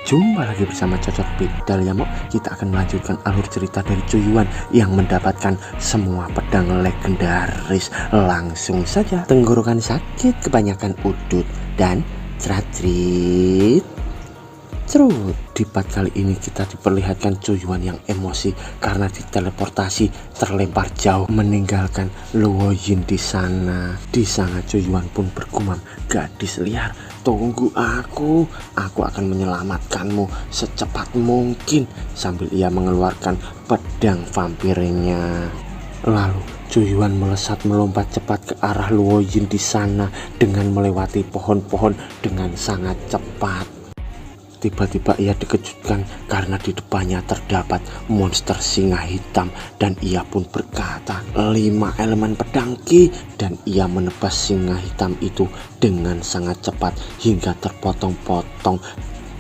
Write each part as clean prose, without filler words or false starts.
Jumpa lagi bersama Cocok Bidal ya Mo. Kita akan melanjutkan alur cerita dari Cuyuan yang mendapatkan semua pedang legendaris. Langsung saja. Tenggorokan sakit, kebanyakan udut, dan cerat-cerit cerut. Di part kali ini kita diperlihatkan Cuyuan yang emosi karena diteleportasi terlempar jauh meninggalkan Luo Yin di sana. Di sana Cuyuan pun bergumam, "Gadis liar, tunggu aku akan menyelamatkanmu secepat mungkin," sambil ia mengeluarkan pedang vampirnya. Lalu Cuyuan melesat melompat cepat ke arah Luo Yin di sana dengan melewati pohon-pohon dengan sangat cepat. Tiba-tiba ia dikejutkan karena di depannya terdapat monster singa hitam dan ia pun berkata, 5 elemen pedang Ki, dan ia menebas singa hitam itu dengan sangat cepat hingga terpotong-potong.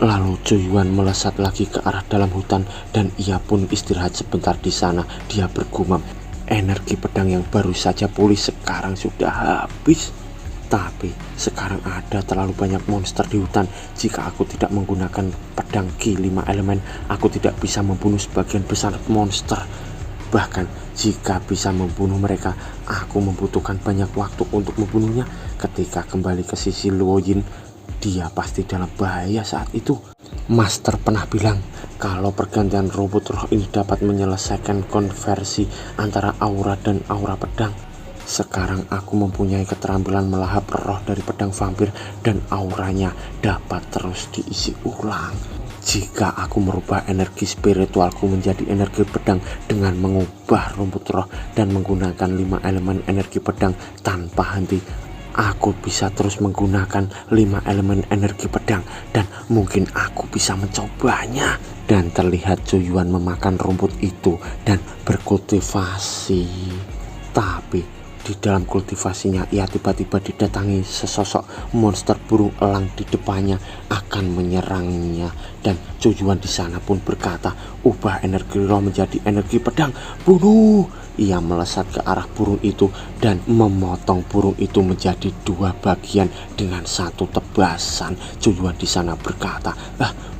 Lalu Cuyuan melesat lagi ke arah dalam hutan dan ia pun istirahat sebentar di sana. Dia bergumam, energi pedang yang baru saja pulih sekarang sudah habis. Tapi sekarang ada terlalu banyak monster di hutan. Jika aku tidak menggunakan pedang Ki 5 elemen, aku tidak bisa membunuh sebagian besar monster. Bahkan jika bisa membunuh mereka, aku membutuhkan banyak waktu untuk membunuhnya. Ketika kembali ke sisi Luo Yin, dia pasti dalam bahaya saat itu. Master pernah bilang kalau pergantian robot roh ini dapat menyelesaikan konversi antara aura dan aura pedang. Sekarang aku mempunyai keterampilan melahap roh dari pedang vampir dan auranya dapat terus diisi ulang. Jika aku merubah energi spiritualku menjadi energi pedang dengan mengubah rumput roh dan menggunakan 5 elemen energi pedang tanpa henti, aku bisa terus menggunakan 5 elemen energi pedang dan mungkin aku bisa mencobanya. Dan terlihat Cuyuan memakan rumput itu dan berkultivasi. Tapi di dalam kultivasinya ia tiba-tiba didatangi sesosok monster burung elang di depannya akan menyerangnya. Dan Cuyuan di sana pun berkata, "Ubah energi roh menjadi energi pedang, bunuh!" Ia melesat ke arah burung itu dan memotong burung itu menjadi 2 bagian dengan 1 tebasan. Cuyuan di sana berkata,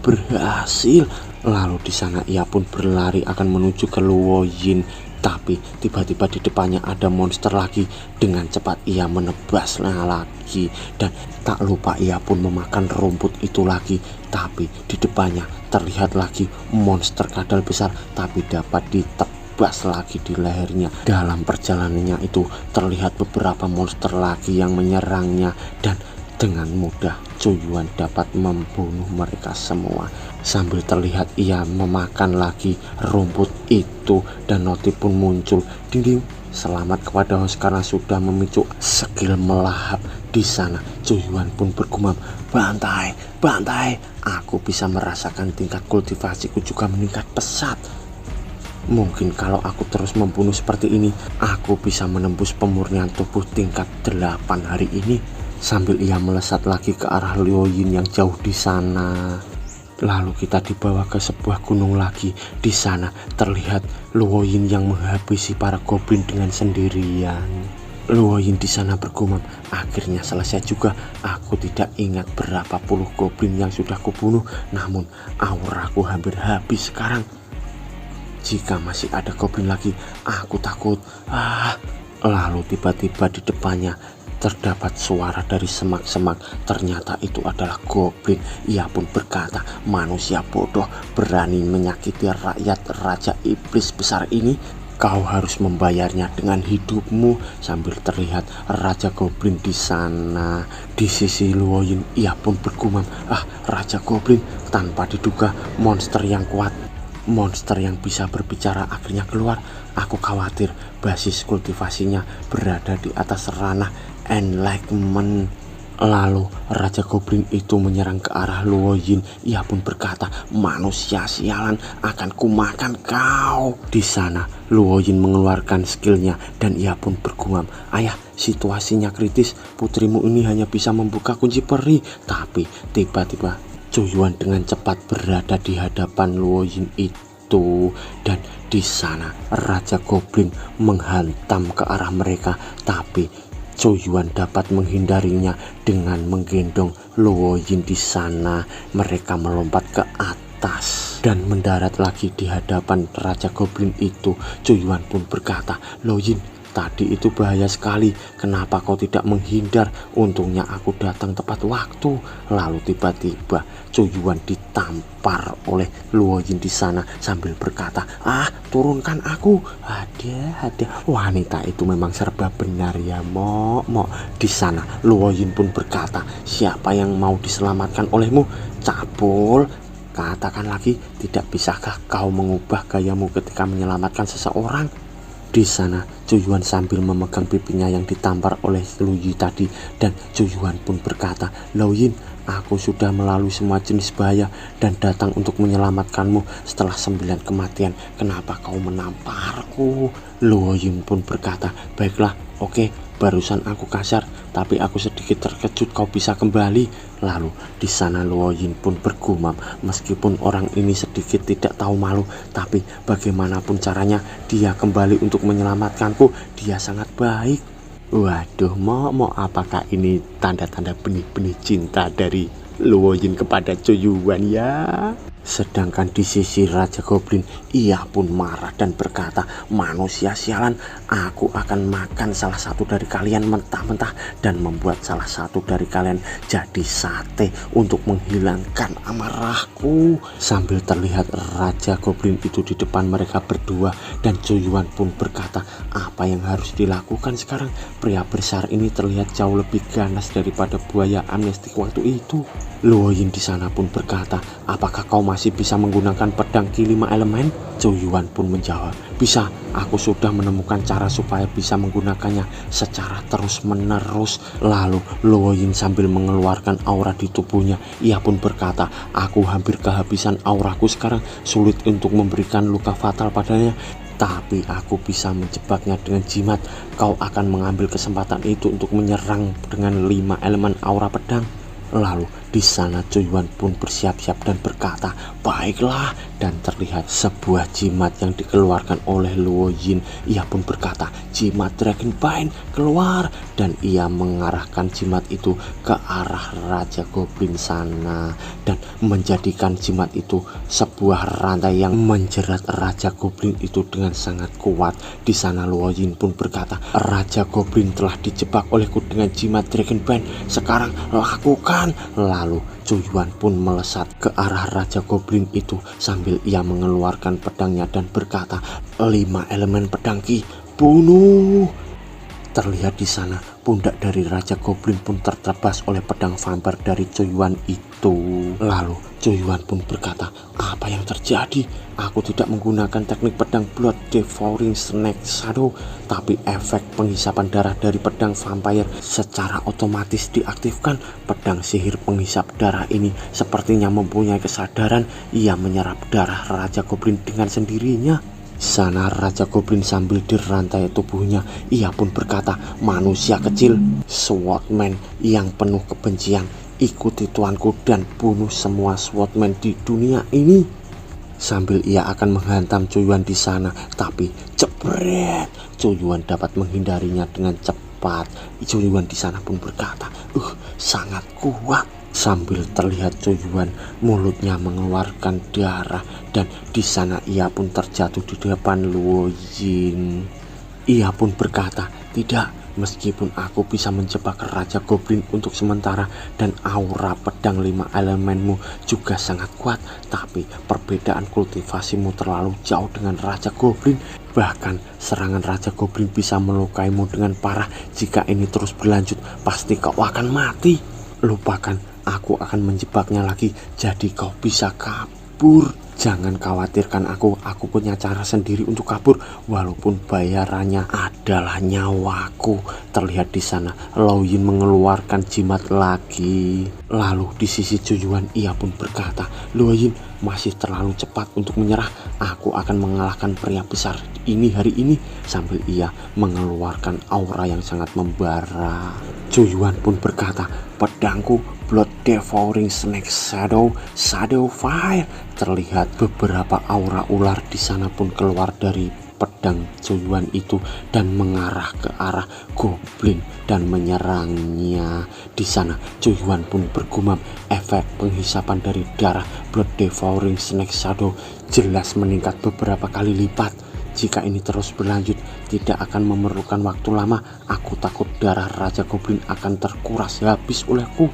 berhasil!" Lalu di sana ia pun berlari akan menuju ke Luo Yin. Tapi tiba-tiba di depannya ada monster lagi. Dengan cepat ia menebasnya lagi dan tak lupa ia pun memakan rumput itu lagi. Tapi di depannya terlihat lagi monster kadal besar tapi dapat ditebas lagi di lehernya. Dalam perjalanannya itu terlihat beberapa monster lagi yang menyerangnya dan dengan mudah Cuyuan dapat membunuh mereka semua. Sambil terlihat ia memakan lagi rumput itu dan notif pun muncul, "Dinding, selamat kepada host karena sudah memicu skill melahap." Di sana Cuyuan pun bergumam, "Bantai, bantai, aku bisa merasakan tingkat kultivasiku juga meningkat pesat. Mungkin kalau aku terus membunuh seperti ini, aku bisa menembus pemurnian tubuh tingkat 8 hari ini." Sambil ia melesat lagi ke arah Luo Yin yang jauh di sana. Lalu kita dibawa ke sebuah gunung lagi. Di sana terlihat Luo Yin yang menghabisi para goblin dengan sendirian. Luo Yin di sana bergumam, "Akhirnya selesai juga. Aku tidak ingat berapa puluh goblin yang sudah kubunuh, namun auraku hampir habis sekarang. Jika masih ada goblin lagi, aku takut." Lalu tiba-tiba di depannya terdapat suara dari semak-semak. Ternyata itu adalah goblin. Ia pun berkata, "Manusia bodoh, berani menyakiti rakyat raja iblis besar ini. Kau harus membayarnya dengan hidupmu." Sambil terlihat raja goblin di sana. Di sisi Luo Yin ia pun bergumam, raja goblin." Tanpa diduga monster yang kuat, monster yang bisa berbicara akhirnya keluar. Aku khawatir basis kultivasinya berada di atas ranah enlightenment. Lalu raja goblin itu menyerang ke arah Luo Yin. Ia pun berkata, "Manusia sialan, akan kumakan kau." Di sana Luo Yin mengeluarkan skillnya dan ia pun bergumam, "Ayah, situasinya kritis. Putrimu ini hanya bisa membuka kunci peri." Tapi tiba-tiba Cuyuan dengan cepat berada di hadapan Luo Yin itu dan di sana raja goblin menghantam ke arah mereka. Tapi Zhou Yuan dapat menghindarinya dengan menggendong Luo Yin di sana. Mereka melompat ke atas dan mendarat lagi di hadapan Raja Goblin itu. Zhou Yuan pun berkata, "Luo Yin, tadi itu bahaya sekali. Kenapa kau tidak menghindar? Untungnya aku datang tepat waktu." Lalu tiba-tiba Zhou Yuan ditampar oleh Luo Yin di sana sambil berkata, "Ah, turunkan aku." Ada. Wanita itu memang serba benar ya, Mo. Di sana Luo Yin pun berkata, "Siapa yang mau diselamatkan olehmu? Cabul. Katakan lagi, tidak bisakah kau mengubah gayamu ketika menyelamatkan seseorang?" Di sana Zhou Yuan sambil memegang pipinya yang ditampar oleh Lu Yi tadi, dan Zhou Yuan pun berkata, "Luo Yin, aku sudah melalui semua jenis bahaya dan datang untuk menyelamatkanmu setelah 9 kematian. Kenapa kau menamparku?" Luo Yin pun berkata, "Baiklah, oke, barusan aku kasar, tapi aku sedikit terkejut kau bisa kembali." Lalu di sana Luo Yin pun bergumam, meskipun orang ini sedikit tidak tahu malu, tapi bagaimanapun caranya dia kembali untuk menyelamatkanku. Dia sangat baik. Waduh, Mo, apakah ini tanda-tanda benih-benih cinta dari Luo Yin kepada Zhou Yuan ya? Sedangkan di sisi Raja Goblin, ia pun marah dan berkata, "Manusia sialan, aku akan makan salah satu dari kalian mentah-mentah dan membuat salah satu dari kalian jadi sate untuk menghilangkan amarahku." Sambil terlihat Raja Goblin itu di depan mereka berdua, dan Zhou Yuan pun berkata, "Apa yang harus dilakukan sekarang? Pria besar ini terlihat jauh lebih ganas daripada buaya amnestik waktu itu." Luo Yin di sana pun berkata, "Apakah kau masih bisa menggunakan pedang Ki 5 elemen?" Zhou Yuan pun menjawab, "Bisa, aku sudah menemukan cara supaya bisa menggunakannya secara terus-menerus." Lalu Luo Yin sambil mengeluarkan aura di tubuhnya, ia pun berkata, "Aku hampir kehabisan auraku sekarang, sulit untuk memberikan luka fatal padanya. Tapi aku bisa menjebaknya dengan jimat. Kau akan mengambil kesempatan itu untuk menyerang dengan 5 elemen aura pedang." Lalu di sana Zhou Yuan pun bersiap-siap dan berkata, "Baiklah." Dan terlihat sebuah jimat yang dikeluarkan oleh Luo Yin. Ia pun berkata, "Jimat Dragonbane, keluar!" Dan ia mengarahkan jimat itu ke arah Raja Goblin sana dan menjadikan jimat itu sebuah rantai yang menjerat Raja Goblin itu dengan sangat kuat. Di sana Luo Yin pun berkata, "Raja Goblin telah dijebak olehku dengan jimat Dragonbane. Sekarang lakukan." Lalu Zhou Yuan pun melesat ke arah Raja Goblin itu sambil ia mengeluarkan pedangnya dan berkata, "5 elemen pedang Ki, bunuh!" Terlihat di sana pundak dari Raja Goblin pun tertebas oleh pedang vampir dari Zhou Yuan itu. Lalu Zhou Yuan pun berkata, "Apa yang terjadi? Aku tidak menggunakan teknik pedang Blood Devouring Snake Shadow, tapi efek penghisapan darah dari pedang vampire secara otomatis diaktifkan. Pedang sihir penghisap darah ini sepertinya mempunyai kesadaran. Ia menyerap darah Raja Goblin dengan sendirinya." Sana Raja Goblin sambil dirantai tubuhnya, ia pun berkata, "Manusia kecil, Swordman yang penuh kebencian, ikuti tuanku dan bunuh semua Swordman di dunia ini." Sambil ia akan menghantam Zhou Yuan di sana, tapi jebret, Zhou Yuan dapat menghindarinya dengan cepat. Zhou Yuan di sana pun berkata, sangat kuat." Sambil terlihat Zhou Yuan mulutnya mengeluarkan darah, dan di sana ia pun terjatuh di depan Luo Yin. Ia pun berkata, "Tidak, meskipun aku bisa menjebak Raja Goblin untuk sementara dan aura pedang 5 elemenmu juga sangat kuat, tapi perbedaan kultivasimu terlalu jauh dengan Raja Goblin. Bahkan serangan Raja Goblin bisa melukaimu dengan parah. Jika ini terus berlanjut, pasti kau akan mati. Lupakan, aku akan menjebaknya lagi, jadi kau bisa kabur. Jangan khawatirkan aku punya cara sendiri untuk kabur, walaupun bayarannya adalah nyawaku." Terlihat di sana Luo Yin mengeluarkan jimat lagi. Lalu di sisi Zhou Yuan, ia pun berkata, "Luo Yin masih terlalu cepat untuk menyerah. Aku akan mengalahkan pria besar ini hari ini." Sambil ia mengeluarkan aura yang sangat membara. Zhou Yuan pun berkata, "Pedangku Blood Devouring Snake Shadow Fire." Terlihat beberapa aura ular di sana pun keluar dari pedang Cuyuan itu dan mengarah ke arah goblin dan menyerangnya. Di sana Cuyuan pun bergumam, efek penghisapan dari darah Blood Devouring Snake Shadow jelas meningkat beberapa kali lipat. Jika ini terus berlanjut, tidak akan memerlukan waktu lama. Aku takut darah Raja Goblin akan terkuras habis olehku.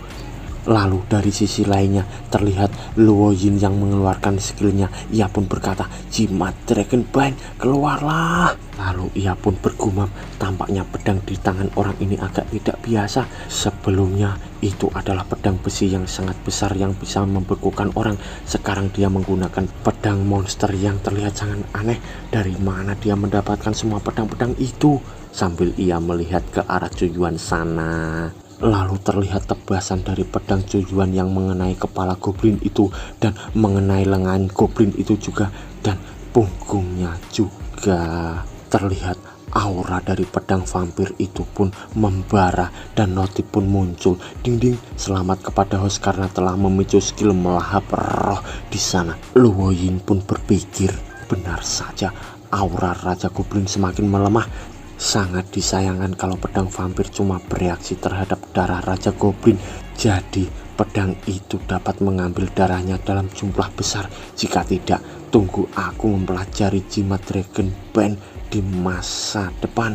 Lalu dari sisi lainnya terlihat Luo Yin yang mengeluarkan skillnya. Ia pun berkata, "Jimat Dragonbane, keluarlah!" Lalu ia pun bergumam, tampaknya pedang di tangan orang ini agak tidak biasa. Sebelumnya itu adalah pedang besi yang sangat besar yang bisa membekukan orang. Sekarang dia menggunakan pedang monster yang terlihat sangat aneh. Dari mana dia mendapatkan semua pedang-pedang itu? Sambil ia melihat ke arah Cuyuan sana. Lalu terlihat tebasan dari pedang Cuyuan yang mengenai kepala goblin itu dan mengenai lengan goblin itu juga, dan punggungnya juga. Terlihat aura dari pedang vampir itu pun membara dan notif pun muncul. Ding-ding, selamat kepada host karena telah memicu skill melahap roh. Di sana Luo Yin pun berpikir, benar saja aura Raja Goblin semakin melemah. Sangat disayangkan kalau pedang vampir cuma bereaksi terhadap darah Raja Goblin. Jadi pedang itu dapat mengambil darahnya dalam jumlah besar. Jika tidak, tunggu aku mempelajari jimat Dragonbane di masa depan.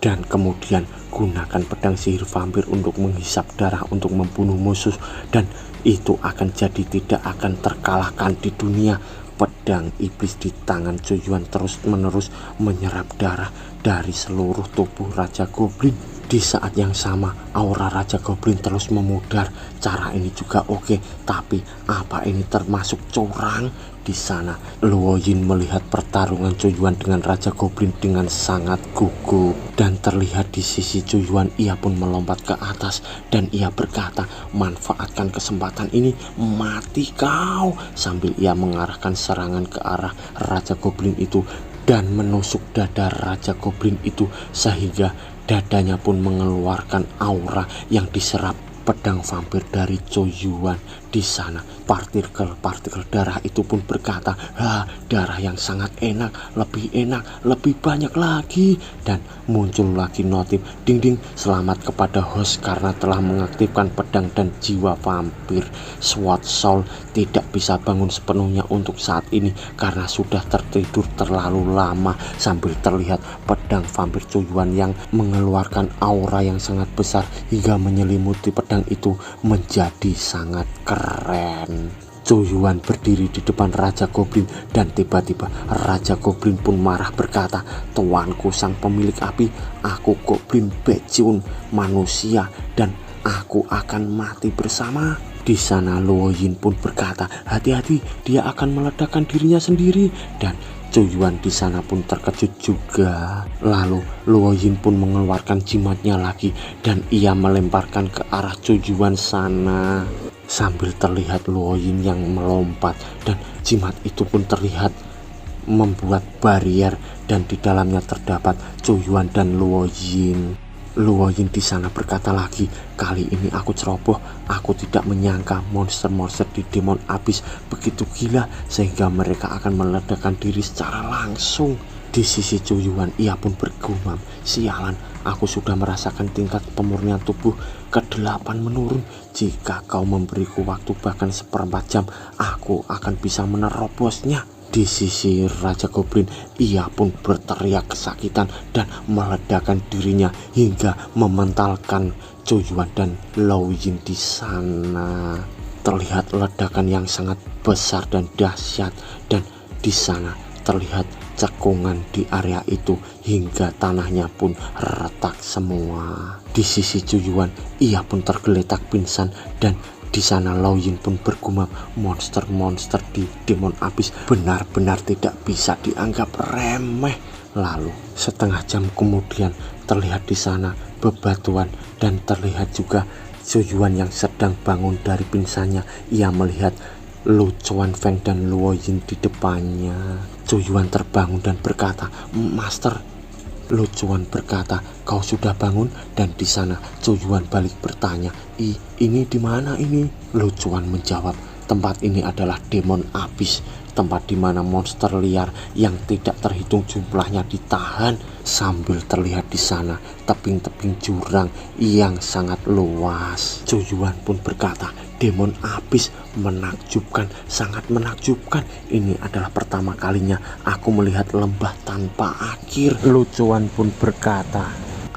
Dan kemudian gunakan pedang sihir vampir untuk menghisap darah untuk membunuh musuh. Dan itu akan jadi tidak akan terkalahkan di dunia. Pedang iblis di tangan Cuyuan terus-menerus menyerap darah dari seluruh tubuh Raja Goblin. Di saat yang sama, aura Raja Goblin terus memudar. Cara ini juga oke, tapi apa ini termasuk curang? Di sana, Luo Yin melihat pertarungan Cuyuan dengan Raja Goblin dengan sangat gugup. Dan terlihat di sisi Cuyuan, ia pun melompat ke atas dan ia berkata, "Manfaatkan kesempatan ini, mati kau!" Sambil ia mengarahkan serangan ke arah Raja Goblin itu dan menusuk dada Raja Goblin itu sehingga dadanya pun mengeluarkan aura yang diserap pedang vampir dari Cuyuan. Di sana partikel-partikel darah itu pun berkata, darah yang sangat enak, lebih banyak lagi." Dan muncul lagi notif, "Ding-ding, selamat kepada host karena telah mengaktifkan pedang dan jiwa vampir. Sword Soul tidak bisa bangun sepenuhnya untuk saat ini karena sudah tertidur terlalu lama." Sambil terlihat pedang vampir Cuyuan yang mengeluarkan aura yang sangat besar hingga menyelimuti pedang itu menjadi sangat keren. Cuyuan berdiri di depan Raja Goblin dan tiba-tiba Raja Goblin pun marah berkata, "Tuanku sang pemilik api, aku Goblin Baekjeon manusia dan aku akan mati bersama." Di sana Luo Yin pun berkata, "Hati-hati, dia akan meledakkan dirinya sendiri." Dan Cuyuan di sana pun terkejut juga. Lalu Luo Yin pun mengeluarkan jimatnya lagi dan ia melemparkan ke arah Cuyuan sana. Sambil terlihat Luo Yin yang melompat dan jimat itu pun terlihat membuat barrier dan di dalamnya terdapat Cuyuan dan Luo Yin. Luo Yin di sana berkata lagi, "Kali ini aku ceroboh. Aku tidak menyangka monster-monster di Demon Abyss begitu gila sehingga mereka akan meledakkan diri secara langsung." Di sisi Cuyuan ia pun bergumam, "Sialan, aku sudah merasakan tingkat pemurnian tubuh ke-8 menurun. Jika kau memberiku waktu bahkan seperempat jam, aku akan bisa menerobosnya." Di sisi Raja Goblin ia pun berteriak kesakitan dan meledakkan dirinya hingga mementalkan Cuyuan dan Luo Yin di sana. Terlihat ledakan yang sangat besar dan dahsyat dan di sana terlihat cekungan di area itu hingga tanahnya pun retak semua. Di sisi Cuyuan ia pun tergeletak pingsan dan di sana Luo Yin pun bergumam, "Monster-monster di Demon Abyss benar-benar tidak bisa dianggap remeh." Lalu setengah jam kemudian terlihat di sana bebatuan dan terlihat juga Cuyuan yang sedang bangun dari pingsannya. Ia melihat Lu Chuanfeng dan Luo Yin di depannya. Cuyuan terbangun dan berkata, "Master." Lu Chuan berkata, "Kau sudah bangun?" Dan di sana Cuyuan balik bertanya, Ini di mana ini?" Lu Chuan menjawab, tempat ini adalah Demon Abyss, tempat di mana monster liar yang tidak terhitung jumlahnya ditahan, sambil terlihat di sana tebing-tebing jurang yang sangat luas. Cuyuan pun berkata, Demon Abyss menakjubkan, sangat menakjubkan. Ini adalah pertama kalinya aku melihat lembah tanpa akhir. Lucuan pun berkata,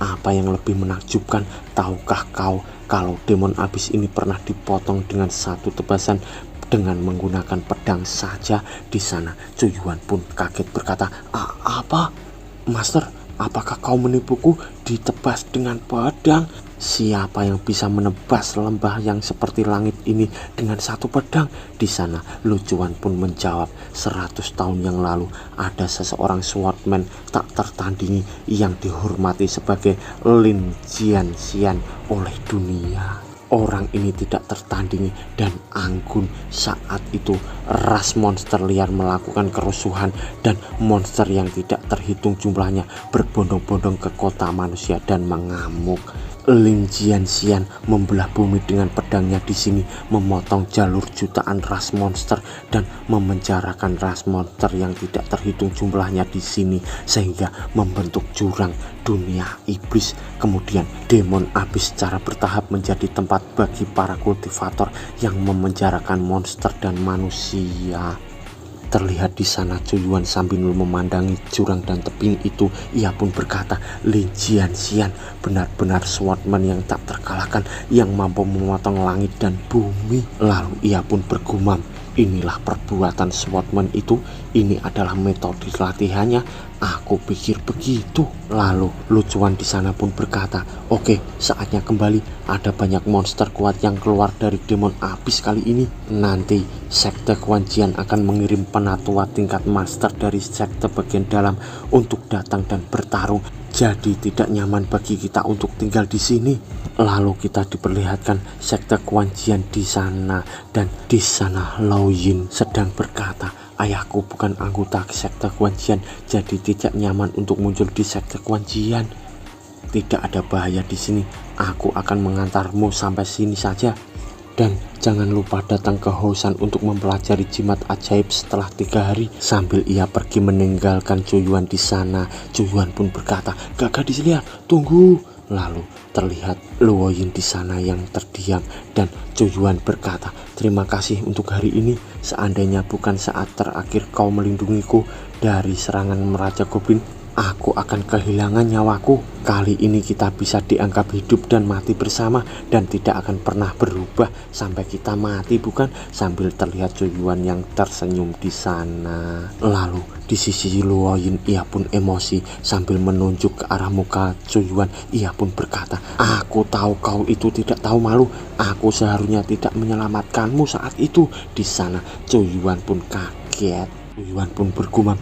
apa yang lebih menakjubkan? Tahukah kau kalau Demon Abyss ini pernah dipotong dengan satu tebasan dengan menggunakan pedang saja? Di sana Cuyuan pun kaget berkata, apa? Master, apakah kau menipuku? Ditebas dengan pedang? Siapa yang bisa menebas lembah yang seperti langit ini dengan satu pedang? Di sana Lucuan pun menjawab, 100 tahun yang lalu ada seseorang swordman tak tertandingi yang dihormati sebagai Lin Jianxian oleh dunia. Orang ini tidak tertandingi dan anggun. Saat itu ras monster liar melakukan kerusuhan dan monster yang tidak terhitung jumlahnya berbondong-bondong ke kota manusia dan mengamuk. Lin Jianxian membelah bumi dengan pedangnya di sini, memotong jalur jutaan ras monster dan memenjarakan ras monster yang tidak terhitung jumlahnya di sini, sehingga membentuk jurang dunia iblis. Kemudian Demon Abyss secara bertahap menjadi tempat bagi para kultivator yang memenjarakan monster dan manusia. Terlihat di sana Cuyuan sambil memandangi jurang dan tebing itu. Ia pun berkata, Lin Jianxian benar-benar swordman yang tak terkalahkan, yang mampu memotong langit dan bumi. Lalu ia pun bergumam, inilah perbuatan swordman itu, ini adalah metode latihannya. Aku pikir begitu. Lalu Lucuan di sana pun berkata, oke, saatnya kembali. Ada banyak monster kuat yang keluar dari Demon Abyss kali ini. Nanti sekte Kuancian akan mengirim penatua tingkat master dari sekte bagian dalam untuk datang dan bertarung. Jadi tidak nyaman bagi kita untuk tinggal di sini. Lalu kita diperlihatkan sekte Kuancian di sana, dan di sana Lao Yin sedang berkata, ayahku bukan anggota sekte Kuancian, jadi tidak nyaman untuk muncul di sekte Kuancian. Tidak ada bahaya di sini. Aku akan mengantarmu sampai sini saja. Dan jangan lupa datang ke Hosan untuk mempelajari jimat ajaib setelah 3 hari. Sambil ia pergi meninggalkan Cuyuan di sana, Cuyuan pun berkata, Gadis liar, tunggu. Lalu terlihat Luo Yin di sana yang terdiam, dan Cuyuan berkata, terima kasih untuk hari ini. Seandainya bukan saat terakhir kau melindungiku dari serangan Raja Goblin, aku akan kehilangan nyawaku. Kali ini kita bisa dianggap hidup dan mati bersama, dan tidak akan pernah berubah sampai kita mati, bukan? Sambil terlihat Cuyuan yang tersenyum di sana. Lalu di sisi Luo Yin ia pun emosi, sambil menunjuk ke arah muka Cuyuan. Ia pun berkata, aku tahu kau itu tidak tahu malu. Aku seharusnya tidak menyelamatkanmu saat itu. Di sana Cuyuan pun kaget. Cuyuan pun bergumam,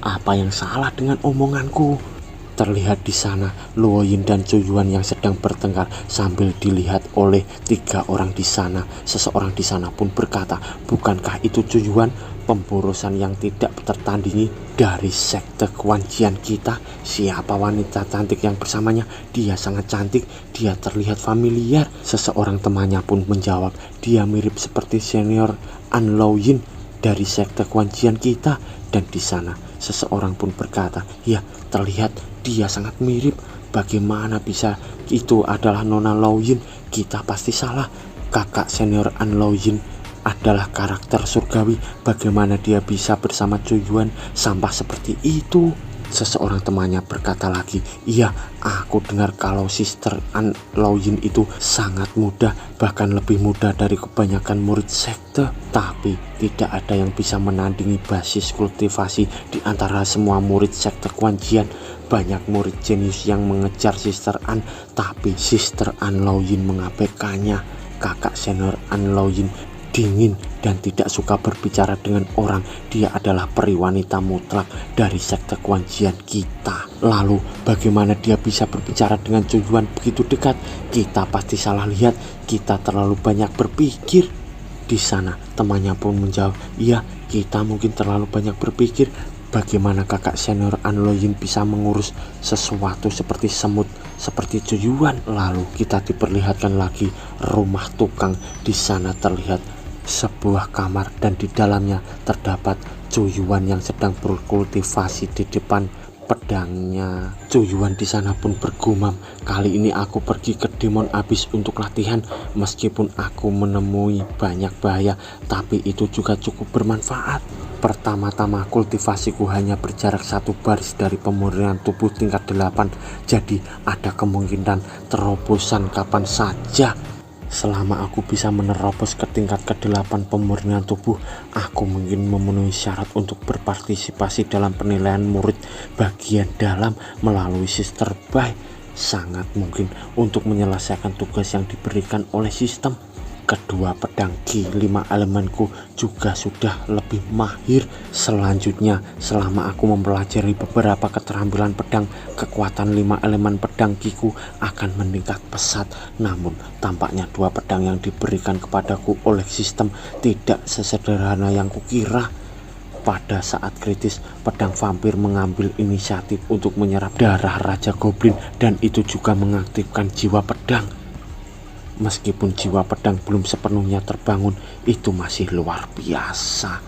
apa yang salah dengan omonganku? Terlihat di sana Luo Yin dan Cuyuan yang sedang bertengkar sambil dilihat oleh 3 orang di sana. Seseorang di sana pun berkata, bukankah itu Cuyuan, pemborosan yang tidak tertandingi dari sekte Kuancian kita? Siapa wanita cantik yang bersamanya? Dia sangat cantik, dia terlihat familiar. Seseorang temannya pun menjawab, dia mirip seperti senior An Lao Yin dari sekte Kuancian kita. Dan di sana seseorang pun berkata, ya, terlihat dia sangat mirip. Bagaimana bisa itu adalah Nona Lao Yin? Kita pasti salah. Kakak senior An Lao Yin adalah karakter surgawi. Bagaimana dia bisa bersama Cuyuan? Sampah seperti itu. Seseorang temannya berkata lagi, iya, aku dengar kalau Sister An Lao Yin itu sangat muda, bahkan lebih muda dari kebanyakan murid sekte. Tapi tidak ada yang bisa menandingi basis kultivasi di antara semua murid sekte Kuancian. Banyak murid jenius yang mengejar Sister An, tapi Sister An Lao Yin mengabaikannya. Kakak senior An Lao Yin dingin dan tidak suka berbicara dengan orang. Dia adalah peri wanita mutlak dari sekte Kuancian kita. Lalu bagaimana dia bisa berbicara dengan Cuyuan begitu dekat? Kita pasti salah lihat. Kita terlalu banyak berpikir. Di sana temannya pun menjawab, iya, kita mungkin terlalu banyak berpikir. Bagaimana kakak senior An Lao Yin bisa mengurus sesuatu seperti semut, seperti Cuyuan? Lalu kita diperlihatkan lagi rumah tukang. Di sana terlihat sebuah kamar dan di dalamnya terdapat Cuyuan yang sedang berkultivasi di depan pedangnya. Cuyuan di sana pun bergumam, kali ini aku pergi ke Demon Abyss untuk latihan. Meskipun aku menemui banyak bahaya, tapi itu juga cukup bermanfaat. Pertama-tama kultivasiku hanya berjarak satu baris dari pemurnian tubuh tingkat 8, jadi ada kemungkinan terobosan kapan saja. Selama aku bisa menerobos ke tingkat ke-8 pemurnian tubuh, aku mungkin memenuhi syarat untuk berpartisipasi dalam penilaian murid bagian dalam melalui Sister Bai. Sangat mungkin untuk menyelesaikan tugas yang diberikan oleh sistem. Kedua pedang Ki 5 elemenku juga sudah lebih mahir. Selanjutnya, selama aku mempelajari beberapa keterampilan pedang, kekuatan 5 elemen pedang Kiku akan meningkat pesat. Namun, tampaknya dua pedang yang diberikan kepadaku oleh sistem tidak sesederhana yang kukira. Pada saat kritis, pedang vampir mengambil inisiatif untuk menyerap darah Raja Goblin, dan itu juga mengaktifkan jiwa pedang. Meskipun jiwa pedang belum sepenuhnya terbangun, itu masih luar biasa.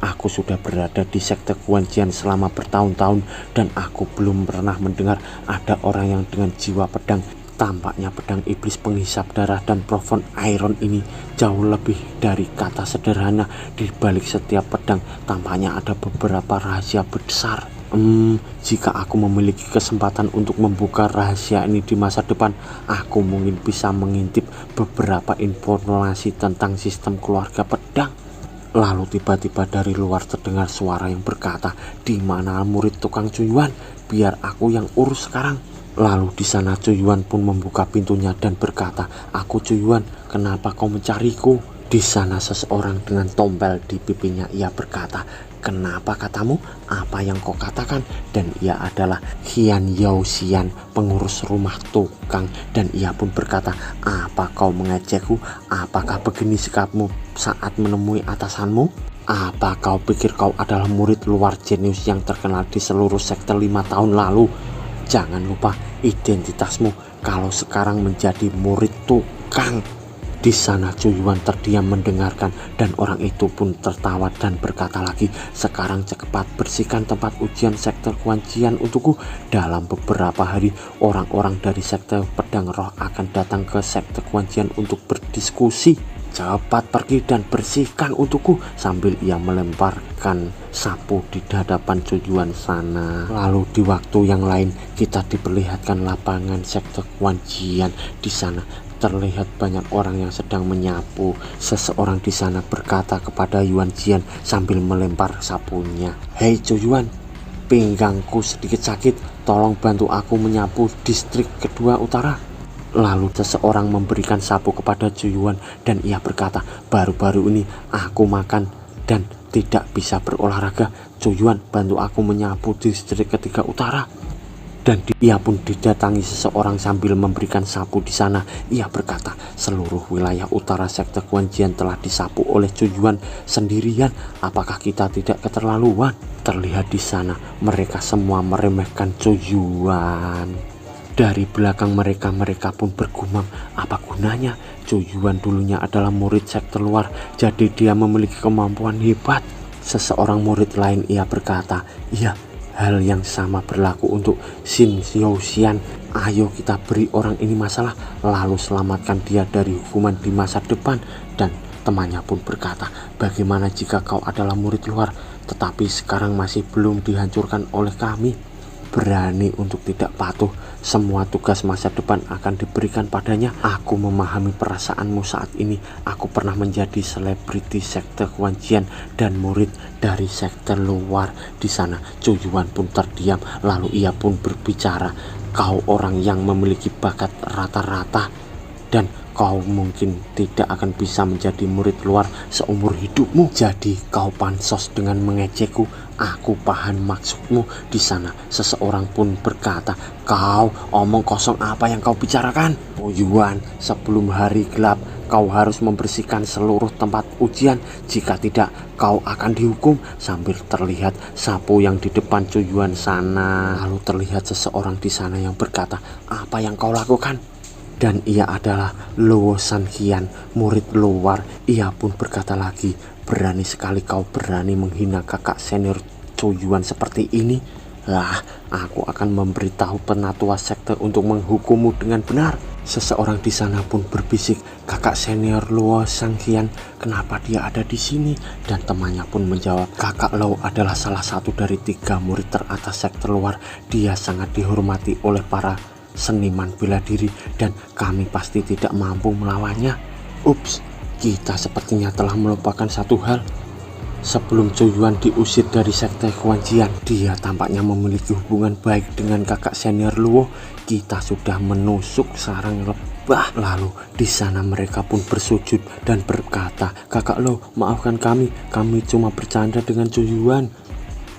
Aku sudah berada di sekte Guanqian selama bertahun-tahun dan aku belum pernah mendengar ada orang yang dengan jiwa pedang. Tampaknya pedang iblis penghisap darah dan plafon iron ini jauh lebih dari kata sederhana. Di balik setiap pedang tampaknya ada beberapa rahasia besar. Jika aku memiliki kesempatan untuk membuka rahasia ini di masa depan, aku mungkin bisa mengintip beberapa informasi tentang sistem keluarga pedang. Lalu tiba-tiba dari luar terdengar suara yang berkata, "Di mana murid tukang Cuyuan? Biar aku yang urus sekarang." Lalu di sana Cuyuan pun membuka pintunya dan berkata, "Aku Cuyuan, kenapa kau mencariku?" Di sana seseorang dengan tompel di pipinya, ia berkata, "Kenapa katamu? Apa yang kau katakan?" Dan ia adalah Hian Yao Xian, pengurus rumah tukang. Dan ia pun berkata, "Apa kau mengejekku? Apakah begini sikapmu saat menemui atasanmu? Apa kau pikir kau adalah murid luar jenius yang terkenal di seluruh sekte 5 tahun lalu? Jangan lupa identitasmu kalau sekarang menjadi murid tukang." Di sana Cuyuan terdiam mendengarkan dan orang itu pun tertawa dan berkata lagi, "Sekarang cepat bersihkan tempat ujian sekte Guanqian untukku. Dalam beberapa hari orang-orang dari sekte pedang roh akan datang ke sekte Guanqian untuk berdiskusi. Cepat pergi dan bersihkan untukku." Sambil ia melemparkan sapu di hadapan Cuyuan sana. Lalu di waktu yang lain kita diperlihatkan lapangan sekte Guanqian. Di sana terlihat banyak orang yang sedang menyapu. Seseorang di sana berkata kepada Yuan Jian sambil melempar sapunya, "Hei Cuyuan, pinggangku sedikit sakit, tolong bantu aku menyapu distrik kedua utara." Lalu seseorang memberikan sapu kepada Cuyuan dan ia berkata, "Baru-baru ini aku makan dan tidak bisa berolahraga. Cuyuan, bantu aku menyapu distrik ketiga utara." Dan ia pun didatangi seseorang sambil memberikan sapu di sana. Ia berkata, "Seluruh wilayah utara sekte Guanqian telah disapu oleh Cuyuan sendirian. Apakah kita tidak keterlaluan?" Terlihat di sana mereka semua meremehkan Cuyuan. Dari belakang mereka pun bergumam, "Apa gunanya? Cuyuan dulunya adalah murid sekte luar, jadi dia memiliki kemampuan hebat." Seseorang murid lain ia berkata, "Iya, hal yang sama berlaku untuk Xin Xiaoxian. Ayo kita beri orang ini masalah, lalu selamatkan dia dari hukuman di masa depan." Dan temannya pun berkata, "Bagaimana jika kau adalah murid luar, tetapi sekarang masih belum dihancurkan oleh kami? Berani untuk tidak patuh, semua tugas masa depan akan diberikan padanya." Aku memahami perasaanmu saat ini. Aku pernah menjadi selebriti sekte Guanqian dan murid dari sekte luar. Di sana Cuyuan pun terdiam, lalu ia pun berbicara, "Kau orang yang memiliki bakat rata-rata dan kau mungkin tidak akan bisa menjadi murid luar seumur hidupmu. Jadi kau pansos dengan mengejekku. Aku paham maksudmu." Di sana seseorang pun berkata, "Kau omong kosong, apa yang kau bicarakan? Cuyuan, sebelum hari gelap kau harus membersihkan seluruh tempat ujian. Jika tidak, kau akan dihukum." Sambil terlihat sapu yang di depan Cuyuan sana. Lalu terlihat seseorang di sana yang berkata, "Apa yang kau lakukan?" dan ia adalah Luo Sanqian, murid luar. Ia pun berkata lagi, berani sekali kau berani menghina kakak senior Coyuan seperti ini. Lah, aku akan memberitahu penatua sekte untuk menghukummu dengan benar. Seseorang di sana pun berbisik, kakak senior Luo Sanqian, kenapa dia ada di sini? Dan temannya pun menjawab, kakak Luo adalah salah satu dari 3 murid teratas sekte luar. Dia sangat dihormati oleh para seniman bela diri dan kami pasti tidak mampu melawannya. Ups, kita sepertinya telah melupakan satu hal. Sebelum Coyuan diusir dari sekte Huanjian, dia tampaknya memiliki hubungan baik dengan kakak senior Luo. Kita sudah menusuk sarang lebah. Lalu di sana mereka pun bersujud dan berkata, kakak Luo, maafkan kami cuma bercanda dengan Coyuan.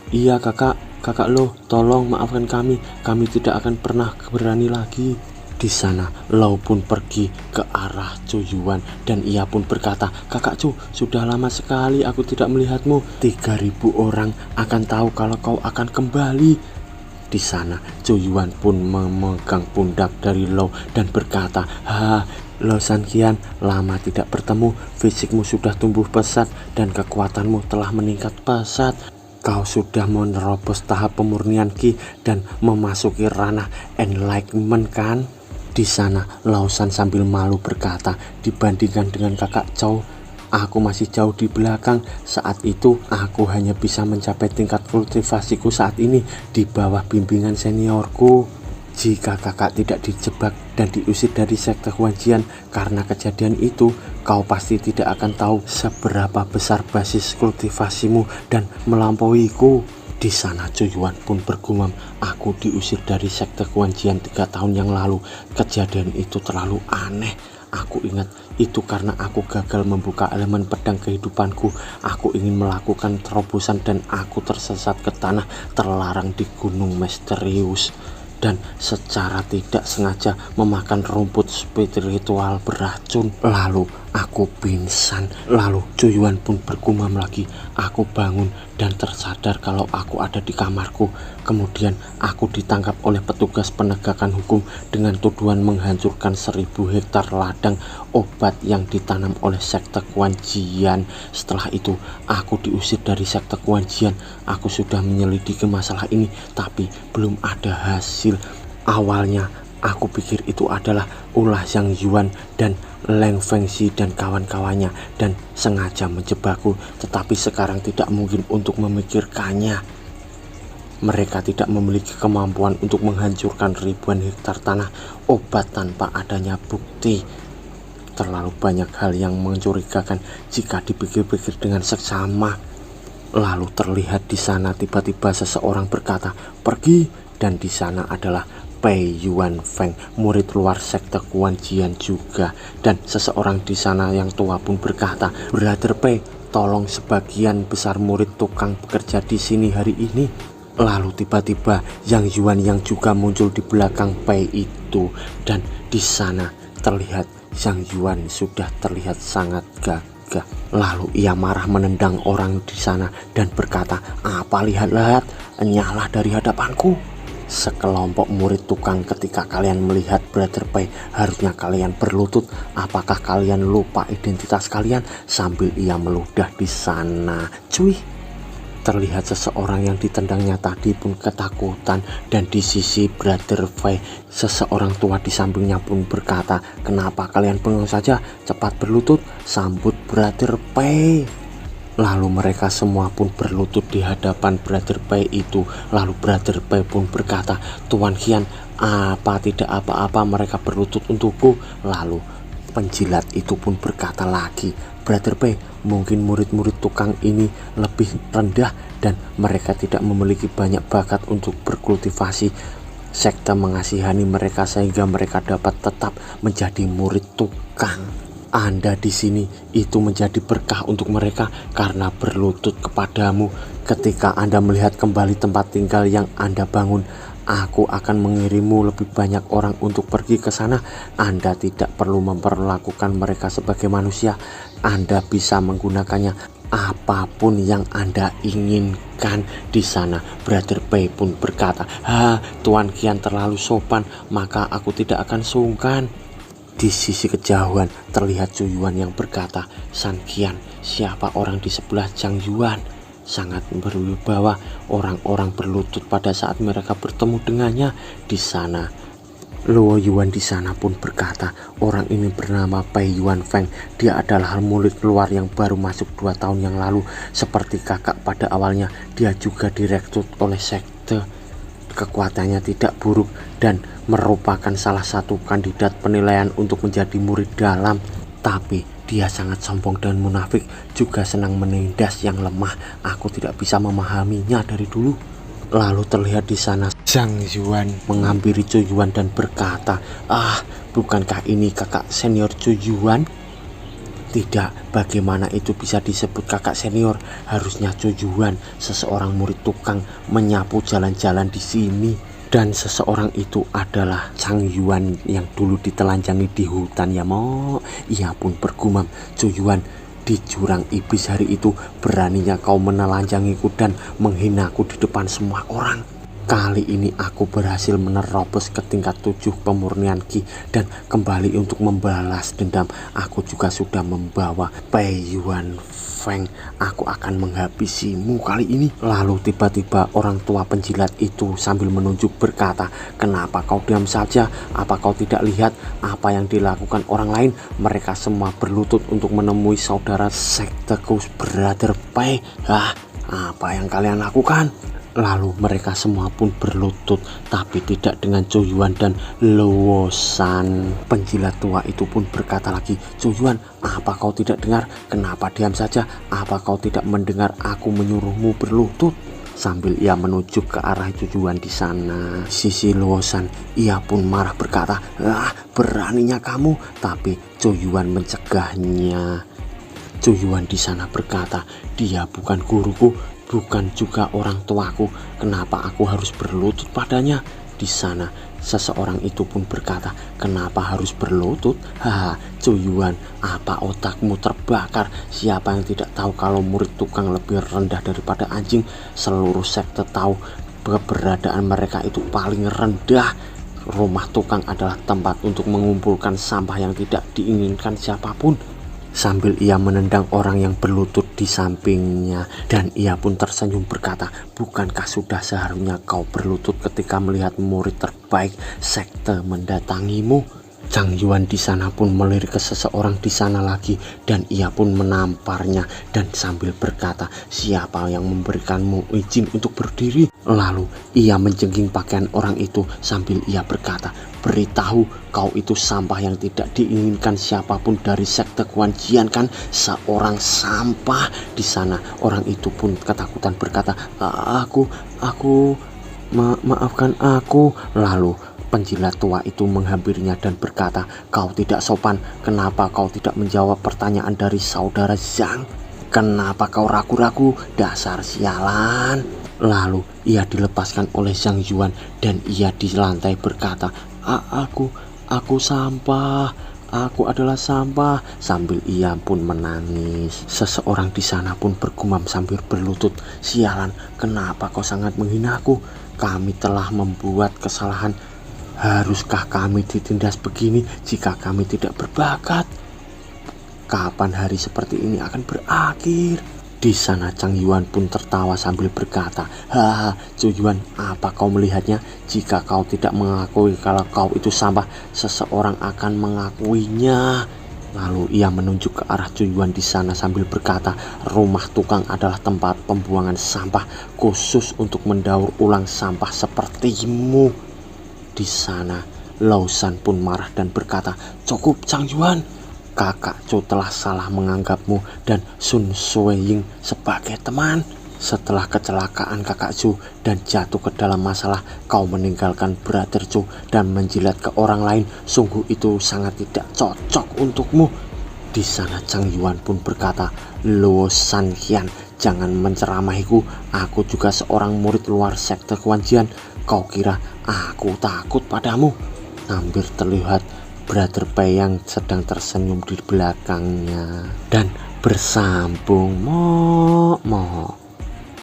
Iya kakak Luo, tolong maafkan kami tidak akan pernah berani lagi. Di sana Lau pun pergi ke arah Coyuan dan ia pun berkata, kakak Cu, sudah lama sekali aku tidak melihatmu. 3.000 orang akan tahu kalau kau akan kembali. Di sana Coyuan pun memegang pundak dari Lau dan berkata, Luo Sanqian, lama tidak bertemu, fisikmu sudah tumbuh pesat dan kekuatanmu telah meningkat pesat. Kau sudah menerobos tahap pemurnian Ki dan memasuki ranah enlightenment kan? Di sana Lausan sambil malu berkata, dibandingkan dengan kakak Chow, aku masih jauh di belakang. Saat itu aku hanya bisa mencapai tingkat kultivasiku saat ini di bawah bimbingan seniorku. Jika kakak tidak dijebak dan diusir dari sekte Huanjian karena kejadian itu, kau pasti tidak akan tahu seberapa besar basis kultivasimu dan melampauiku. Di sana Coyuan pun bergumam, aku diusir dari sekte Huanjian 3 tahun yang lalu. Kejadian itu terlalu aneh. Aku ingat itu karena aku gagal membuka elemen pedang kehidupanku. Aku ingin melakukan terobosan dan aku tersesat ke tanah terlarang di gunung misterius dan secara tidak sengaja memakan rumput spiritual beracun. Lalu aku pingsan. Lalu Coyuan pun bergumam lagi. Aku bangun dan tersadar kalau aku ada di kamarku. Kemudian aku ditangkap oleh petugas penegakan hukum dengan tuduhan menghancurkan 1000 hektar ladang obat yang ditanam oleh sekte Huanjian. Setelah itu aku diusir dari sekte Huanjian. Aku sudah menyelidiki masalah ini tapi belum ada hasil. Awalnya aku pikir itu adalah ulah Zhang Yuan dan Leng Fengxi dan kawan-kawannya dan sengaja menjebakku, tetapi sekarang tidak mungkin untuk memikirkannya. Mereka tidak memiliki kemampuan untuk menghancurkan ribuan hektar tanah obat tanpa adanya bukti. Terlalu banyak hal yang mencurigakan jika dipikir-pikir dengan seksama. Lalu terlihat di sana tiba-tiba seseorang berkata, pergi, dan di sana adalah Pei Yuan Feng, murid luar sekte Huanjian juga. Dan seseorang di sana yang tua pun berkata, Brother Pei, tolong sebagian besar murid tukang bekerja di sini hari ini. Lalu tiba-tiba Yang Yuan yang juga muncul di belakang Pei itu, dan di sana terlihat Zhang Yuan sudah terlihat sangat gagah. Lalu ia marah menendang orang di sana dan berkata, apa lihat-lihat, nyala dari hadapanku. Sekelompok murid tukang, ketika kalian melihat Brother Pei, harusnya kalian berlutut. Apakah kalian lupa identitas kalian? Sambil ia meludah di sana. Cuy, terlihat seseorang yang ditendangnya tadi pun ketakutan, dan di sisi Brother Pei, seseorang tua di sampingnya pun berkata, kenapa kalian bengong saja? Cepat berlutut, sambut Brother Pei. Lalu mereka semua pun berlutut di hadapan Brother Pei itu. Lalu Brother Pei pun berkata, Tuan Qian, apa tidak apa-apa mereka berlutut untukku? Lalu penjilat itu pun berkata lagi, Brother Pei, mungkin murid-murid tukang ini lebih rendah dan mereka tidak memiliki banyak bakat untuk berkultivasi. Sekte mengasihani mereka sehingga mereka dapat tetap menjadi murid tukang. Anda di sini itu menjadi berkah untuk mereka karena berlutut kepadamu. Ketika Anda melihat kembali tempat tinggal yang Anda bangun, aku akan mengirimmu lebih banyak orang untuk pergi ke sana. Anda tidak perlu memperlakukan mereka sebagai manusia. Anda bisa menggunakannya apapun yang Anda inginkan di sana. Brother Pei pun berkata, Tuan Qian terlalu sopan, maka aku tidak akan sungkan. Di sisi kejauhan terlihat Zhuoyuan yang berkata, "San Qian, siapa orang di sebelah Zhang Yuan?" Sangat berwibawa, orang-orang berlutut pada saat mereka bertemu dengannya. Di sana Luo Yuan di sana pun berkata, "Orang ini bernama Pai Yuan Feng. Dia adalah murid luar yang baru masuk 2 tahun yang lalu. Seperti kakak pada awalnya, dia juga direkrut oleh sekte. Kekuatannya tidak buruk dan merupakan salah satu kandidat penilaian untuk menjadi murid dalam. Tapi dia sangat sombong dan munafik, juga senang menindas yang lemah. Aku tidak bisa memahaminya dari dulu." Lalu terlihat di sana Zhang Yuan menghampiri Zhuoyuan dan berkata, "Ah, bukankah ini kakak senior Zhuoyuan?" "Tidak, bagaimana itu bisa disebut kakak senior? Harusnya Zhuoyuan, seseorang murid tukang menyapu jalan-jalan di sini." Dan seseorang itu adalah Zhang Yuan yang dulu ditelanjangi di hutan ya mo. Ia pun bergumam, "Zhuoyuan, di jurang iblis hari itu beraninya kau menelanjangiku dan menghinaku di depan semua orang. Kali ini aku berhasil menerobos ke tingkat 7 pemurnian Qi dan kembali untuk membalas dendam. Aku juga sudah membawa Pai Yuan Feng. Aku akan menghabisimu kali ini." Lalu tiba-tiba orang tua penjilat itu sambil menunjuk berkata, "Kenapa kau diam saja? Apa kau tidak lihat apa yang dilakukan orang lain? Mereka semua berlutut untuk menemui saudara sekteku Brother Pai. Apa yang kalian lakukan?" Lalu mereka semua pun berlutut, tapi tidak dengan Zhuoyuan dan Luo San. Penjilat tua itu pun berkata lagi, "Zhuoyuan, apa kau tidak dengar? Kenapa diam saja? Apa kau tidak mendengar aku menyuruhmu berlutut?" Sambil ia menunjuk ke arah Zhuoyuan di sana. Sisi Luo San, ia pun marah berkata, "Beraninya kamu!" Tapi Zhuoyuan mencegahnya. Zhuoyuan di sana berkata, "Dia bukan guruku, bukan juga orang tuaku. Kenapa aku harus berlutut padanya?" Di sana seseorang itu pun berkata, "Kenapa harus berlutut? Zhuoyuan, apa otakmu terbakar? Siapa yang tidak tahu kalau murid tukang lebih rendah daripada anjing? Seluruh sekte tahu keberadaan mereka itu paling rendah. Rumah tukang adalah tempat untuk mengumpulkan sampah yang tidak diinginkan siapapun." Sambil ia menendang orang yang berlutut di sampingnya, dan ia pun tersenyum berkata, "Bukankah sudah seharusnya kau berlutut ketika melihat murid terbaik sekte mendatangimu?" Zhang Yuan di sana pun melirik ke seseorang di sana lagi, dan ia pun menamparnya dan sambil berkata, "Siapa yang memberikanmu izin untuk berdiri?" Lalu ia menjengking pakaian orang itu sambil ia berkata, "Beritahu, kau itu sampah yang tidak diinginkan siapapun dari sekte Guanjian kan? Seorang sampah." Di sana orang itu pun ketakutan berkata, Maafkan aku." Lalu penjilat tua itu menghampirinya dan berkata, "Kau tidak sopan. Kenapa kau tidak menjawab pertanyaan dari saudara Zhang? Kenapa kau ragu-ragu? Dasar sialan." Lalu ia dilepaskan oleh Zhang Yuan dan ia di lantai berkata, Aku sampah. Aku adalah sampah." Sambil ia pun menangis. Seseorang di sana pun bergumam sambil berlutut, "Sialan, kenapa kau sangat menghinaku? Kami telah membuat kesalahan. Haruskah kami ditindas begini jika kami tidak berbakat? Kapan hari seperti ini akan berakhir?" Di sana Zhang Yuan pun tertawa sambil berkata, "Zhuoyuan, apa kau melihatnya? Jika kau tidak mengakui kalau kau itu sampah, seseorang akan mengakuinya." Lalu ia menunjuk ke arah Zhuoyuan di sana sambil berkata, "Rumah tukang adalah tempat pembuangan sampah khusus untuk mendaur ulang sampah sepertimu." Di sana Lao Shan pun marah dan berkata, "Cukup Zhang Yuan, kakak Zhou telah salah menganggapmu dan Sun Suiying sebagai teman. Setelah kecelakaan kakak Zhou dan jatuh ke dalam masalah, kau meninggalkan Brother Zhou dan menjilat ke orang lain. Sungguh itu sangat tidak cocok untukmu." Di sana Zhang Yuan pun berkata, "Luo San Qian, jangan menceramahiku. Aku juga seorang murid luar sekte Guanjian. Kau kira aku takut padamu?" Hampir terlihat Brother Pai yang sedang tersenyum di belakangnya dan bersambung mo.